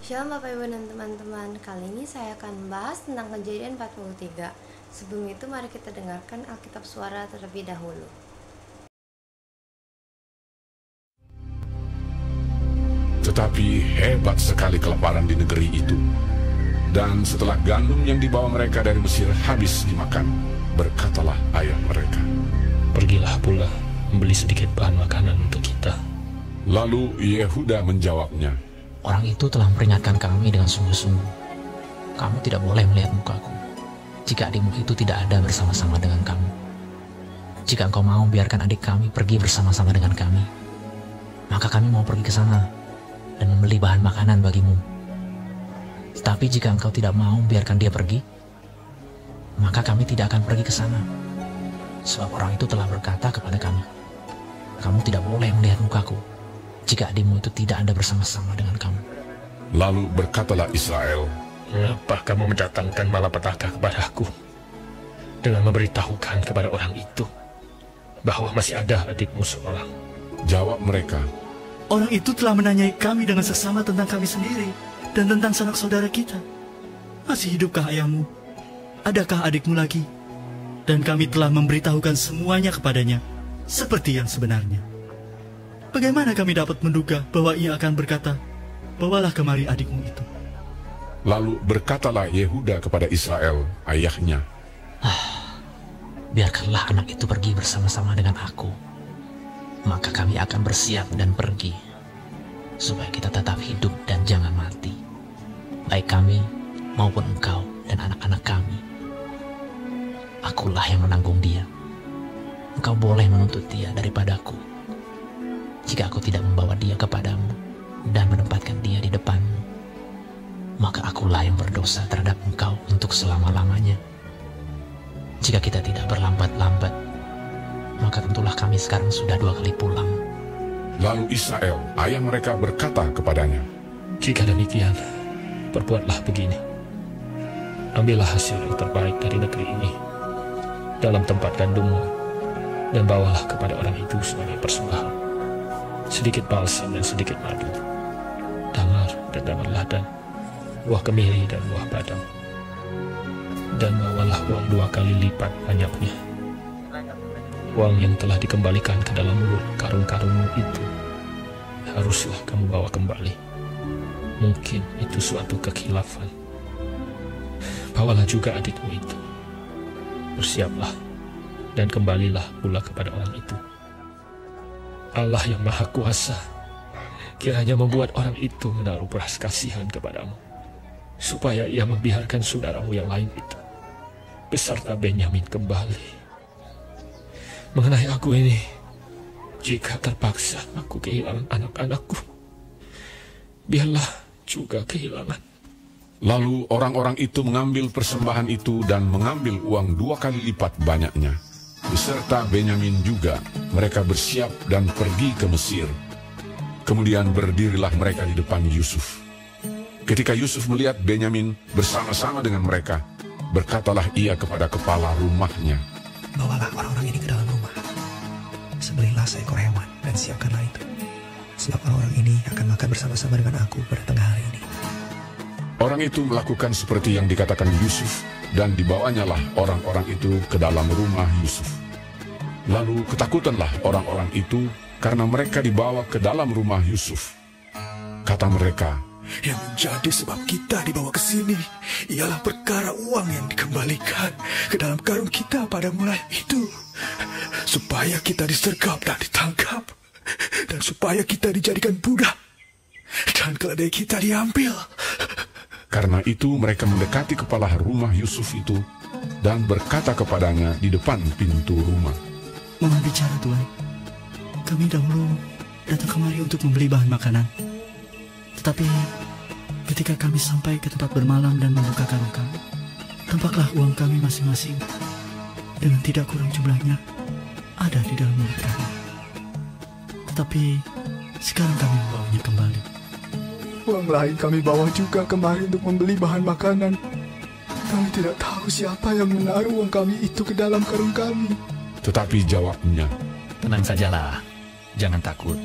Shalom Bapak Ibu dan teman-teman. Kali ini saya akan membahas tentang Kejadian 43. Sebelum itu mari kita dengarkan Alkitab Suara terlebih dahulu. Tetapi hebat sekali kelaparan di negeri itu. Dan setelah gandum yang dibawa mereka dari Mesir habis dimakan, berkatalah ayah mereka, "Pergilah pula membeli sedikit bahan makanan untuk kita." Lalu Yehuda menjawabnya, "Orang itu telah memperingatkan kami dengan sungguh-sungguh. Kamu tidak boleh melihat mukaku jika adikmu itu tidak ada bersama-sama dengan kamu. Jika engkau mau biarkan adik kami pergi bersama-sama dengan kami, maka kami mau pergi ke sana dan membeli bahan makanan bagimu. Tetapi jika engkau tidak mau biarkan dia pergi, maka kami tidak akan pergi ke sana. Sebab orang itu telah berkata kepada kami, kamu tidak boleh melihat mukaku jika adikmu itu tidak ada bersama-sama dengan kamu." Lalu berkatalah Israel, "Mengapa kamu mendatangkan malapetaka kepadaku dengan memberitahukan kepada orang itu bahwa masih ada adikmu seorang?" Jawab mereka, Orang itu telah menanyai kami dengan seksama tentang kami sendiri dan tentang sanak saudara kita. Masih hidupkah ayahmu? Adakah adikmu lagi? Dan kami telah memberitahukan semuanya kepadanya, seperti yang sebenarnya. Bagaimana kami dapat menduga bahwa ia akan berkata, bawalah kemari adikmu itu? Lalu berkatalah Yehuda kepada Israel, ayahnya, Biarkanlah anak itu pergi bersama-sama dengan aku, maka kami akan bersiap dan pergi, supaya kita tetap hidup dan jangan mati, baik kami maupun engkau dan anak-anak kami. Akulah yang menanggung dia. Engkau boleh menuntut dia daripadaku, jika aku tidak membawa dia kepadamu dan menempatkan dia di depanmu, maka akulah yang berdosa terhadap engkau untuk selama-lamanya. Jika kita tidak berlambat-lambat, maka tentulah kami sekarang sudah 2 kali pulang." Lalu Israel, ayah mereka berkata kepadanya, "Jika demikian, perbuatlah begini. Ambillah hasil yang terbaik dari negeri ini dalam tempat gandummu, dan bawalah kepada orang itu sebagai persembahan. Sedikit balsam dan sedikit madu, damar dan damar ladan, buah kemiri dan buah badam. Dan bawalah uang 2 kali lipat banyaknya. Uang yang telah dikembalikan ke dalam mulut karung-karungmu itu haruslah kamu bawa kembali. Mungkin itu suatu kekhilafan. Bawalah juga adikmu itu. Bersiaplah dan kembalilah pula kepada orang itu. Allah yang Maha Kuasa kiranya membuat orang itu menaruh belas kasihan kepadamu, supaya ia membiarkan saudaramu yang lain itu beserta Benyamin kembali. Mengenai aku ini, jika terpaksa aku kehilangan anak-anakku, biarlah juga kehilangan." Lalu orang-orang itu mengambil persembahan itu dan mengambil uang 2 kali lipat banyaknya. Beserta Benyamin juga, mereka bersiap dan pergi ke Mesir. Kemudian berdirilah mereka di depan Yusuf. Ketika Yusuf melihat Benyamin bersama-sama dengan mereka, berkatalah ia kepada kepala rumahnya, "Bawalah orang-orang ini ke dalam rumah. Sembelihlah seekor hewan dan siapkanlah itu. Sebab orang-orang ini akan makan bersama-sama dengan aku pada tengah hari ini." Orang itu melakukan seperti yang dikatakan Yusuf, dan dibawanyalah orang-orang itu ke dalam rumah Yusuf. Lalu ketakutanlah orang-orang itu karena mereka dibawa ke dalam rumah Yusuf. Kata mereka, Yang menjadi sebab kita dibawa ke sini ialah perkara uang yang dikembalikan ke dalam karung kita pada mulai itu, supaya kita disergap dan ditangkap, dan supaya kita dijadikan budak, dan keledai kita diambil. Karena itu mereka mendekati kepala rumah Yusuf itu dan berkata kepadanya di depan pintu rumah, "Mohon bicara, Tuan. Kami dahulu datang kemari untuk membeli bahan makanan. Tetapi ketika kami sampai ke tempat bermalam dan membuka karung kami, tampaklah uang kami masing-masing dengan tidak kurang jumlahnya ada di dalam mulut kami. Tetapi sekarang kami membawanya kembali. Uang lain kami bawa juga kemari untuk membeli bahan makanan. Kami tidak tahu siapa yang menaruh uang kami itu ke dalam karung kami." Tetapi jawabnya, Tenang sajalah, jangan takut.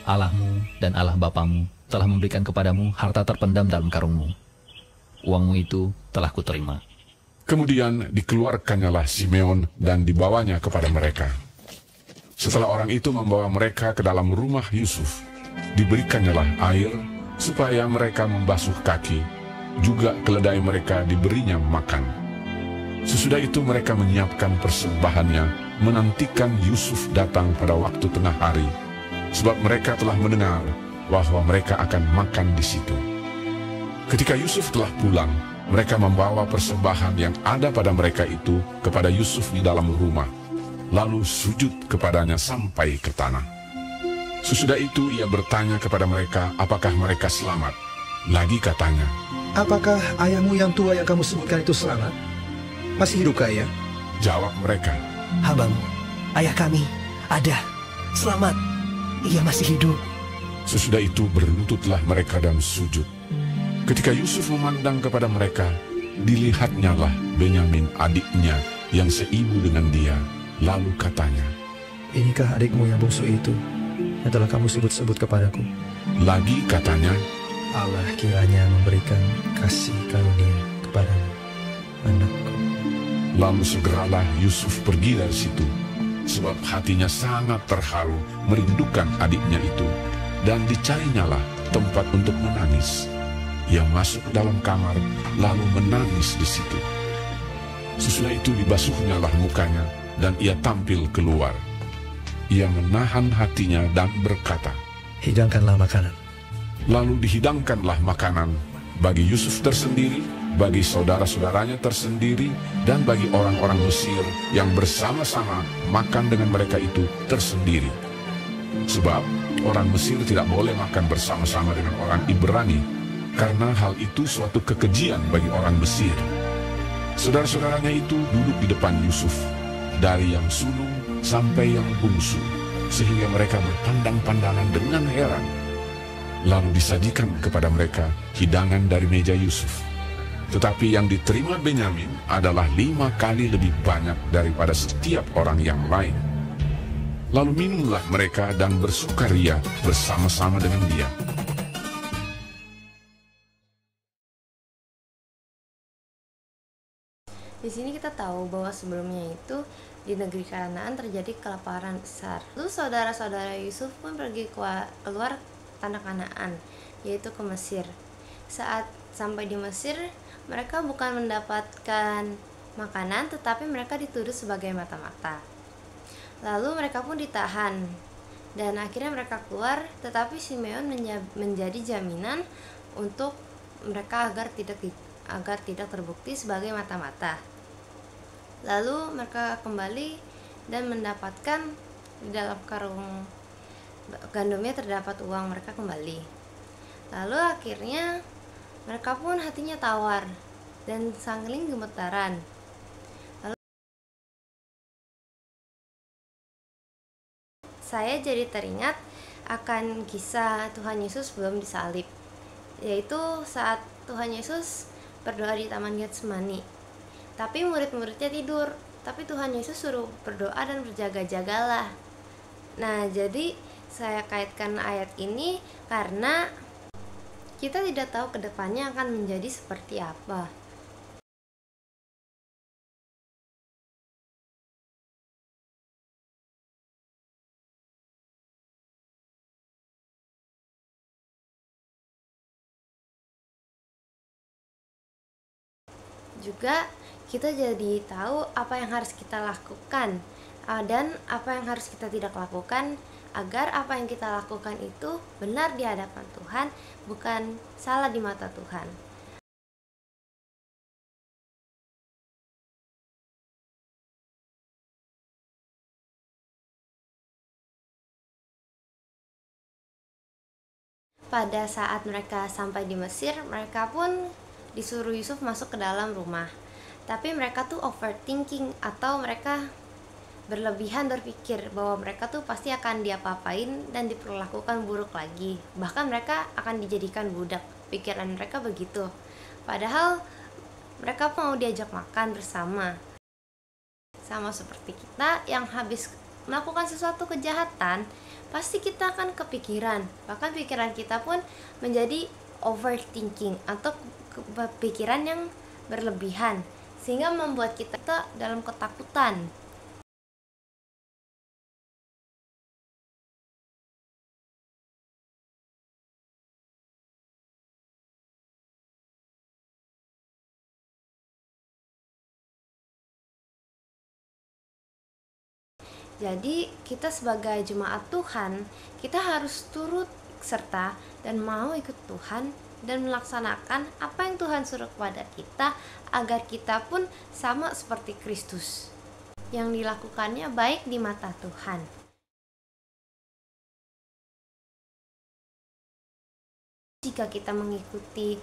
Allahmu dan Allah Bapamu telah memberikan kepadamu harta terpendam dalam karungmu. Uangmu itu telah kuterima. Kemudian dikeluarkannyalah Simeon dan dibawanya kepada mereka. Setelah orang itu membawa mereka ke dalam rumah Yusuf, diberikannya air supaya mereka membasuh kaki, juga keledai mereka diberinya makan. Sesudah itu mereka menyiapkan persembahannya, menantikan Yusuf datang pada waktu tengah hari, sebab mereka telah mendengar bahwa mereka akan makan di situ. Ketika Yusuf telah pulang, mereka membawa persembahan yang ada pada mereka itu kepada Yusuf di dalam rumah, lalu sujud kepadanya sampai ke tanah. Sesudah itu ia bertanya kepada mereka apakah mereka selamat. Lagi katanya, Apakah ayahmu yang tua yang kamu sebutkan itu selamat? Masih hidupkah ia? jawab mereka, Habang, ayah kami, ada, selamat, ia masih hidup. Sesudah itu berlututlah mereka dan sujud. Ketika Yusuf memandang kepada mereka, dilihatnyalah Benyamin adiknya yang seibu dengan dia. Lalu katanya, Inikah adikmu yang bungsu itu yang telah kamu sebut-sebut kepadaku? lagi katanya, Allah kiranya memberikan kasih karunia kepadamu, anakku. lalu segeralah Yusuf pergi dari situ, sebab hatinya sangat terharu merindukan adiknya itu, dan dicarinyalah tempat untuk menangis. Ia masuk ke dalam kamar, lalu menangis di situ. Sesudah itu dibasuhnyalah mukanya, dan ia tampil keluar. Ia menahan hatinya dan berkata, Hidangkanlah makanan. lalu dihidangkanlah makanan bagi Yusuf tersendiri, bagi saudara-saudaranya tersendiri, dan bagi orang-orang Mesir yang bersama-sama makan dengan mereka itu tersendiri. Sebab orang Mesir tidak boleh makan bersama-sama dengan orang Ibrani, karena hal itu suatu kekejian bagi orang Mesir. Saudara-saudaranya itu duduk di depan Yusuf, dari yang sulung sampai yang bungsu, sehingga mereka berpandang-pandangan dengan heran. Lalu disajikan kepada mereka hidangan dari meja Yusuf. Tetapi yang diterima Benyamin adalah 5 kali lebih banyak daripada setiap orang yang lain. Lalu minumlah mereka dan bersukaria bersama-sama dengan dia. Di sini kita tahu bahwa sebelumnya itu di negeri Kanaan terjadi kelaparan besar. Lalu saudara-saudara Yusuf pun pergi keluar tanah Kanaan, yaitu ke Mesir. Saat sampai di Mesir, mereka bukan mendapatkan makanan, tetapi mereka dituduh sebagai mata-mata. Lalu mereka pun ditahan, dan akhirnya mereka keluar, tetapi Simeon menjadi jaminan untuk mereka agar tidak terbukti sebagai mata-mata. Lalu mereka kembali dan mendapatkan di dalam karung gandumnya terdapat uang mereka kembali. Lalu akhirnya mereka pun hatinya tawar dan saling gemetaran. Lalu saya jadi teringat akan kisah Tuhan Yesus sebelum disalib, yaitu saat Tuhan Yesus berdoa di Taman Getsemani. Tapi murid-muridnya tidur, tapi Tuhan Yesus suruh berdoa dan berjaga-jagalah. Nah, jadi saya kaitkan ayat ini karena kita tidak tahu kedepannya akan menjadi seperti apa. Juga kita jadi tahu apa yang harus kita lakukan dan apa yang harus kita tidak lakukan, agar apa yang kita lakukan itu benar di hadapan Tuhan, bukan salah di mata Tuhan. Pada saat mereka sampai di Mesir, mereka pun disuruh Yusuf masuk ke dalam rumah. Tapi mereka tuh overthinking, atau mereka berlebihan berpikir bahwa mereka tuh pasti akan diapa-apain dan diperlakukan buruk lagi. Bahkan mereka akan dijadikan budak. Pikiran mereka begitu. Padahal mereka mau diajak makan bersama. Sama seperti kita yang habis melakukan sesuatu kejahatan, pasti kita akan kepikiran, bahkan pikiran kita pun menjadi overthinking atau pikiran yang berlebihan, sehingga membuat kita dalam ketakutan. Jadi kita sebagai jemaat Tuhan, kita harus turut serta dan mau ikut Tuhan dan melaksanakan apa yang Tuhan suruh kepada kita, agar kita pun sama seperti Kristus yang dilakukannya baik di mata Tuhan. Jika kita mengikuti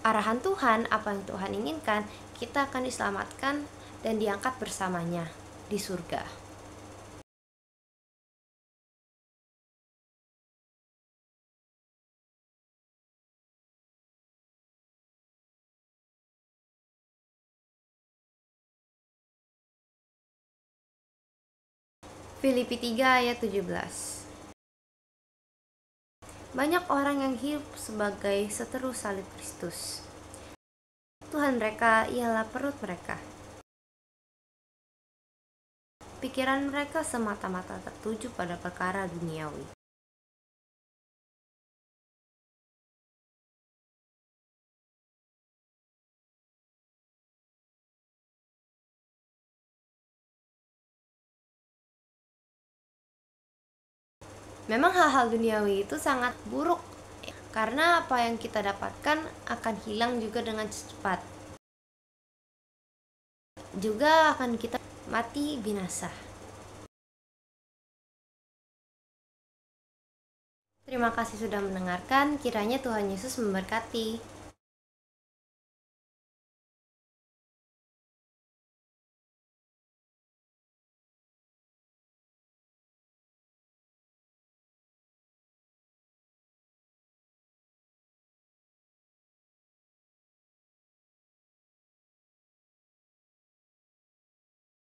arahan Tuhan, apa yang Tuhan inginkan, kita akan diselamatkan dan diangkat bersamanya di surga. Filipi 3 ayat 17. Banyak orang yang hidup sebagai seteru salib Kristus. Tuhan mereka ialah perut mereka. Pikiran mereka semata-mata tertuju pada perkara duniawi. Memang hal-hal duniawi itu sangat buruk, karena apa yang kita dapatkan akan hilang juga dengan cepat. Juga akan kita mati binasa. Terima kasih sudah mendengarkan, kiranya Tuhan Yesus memberkati.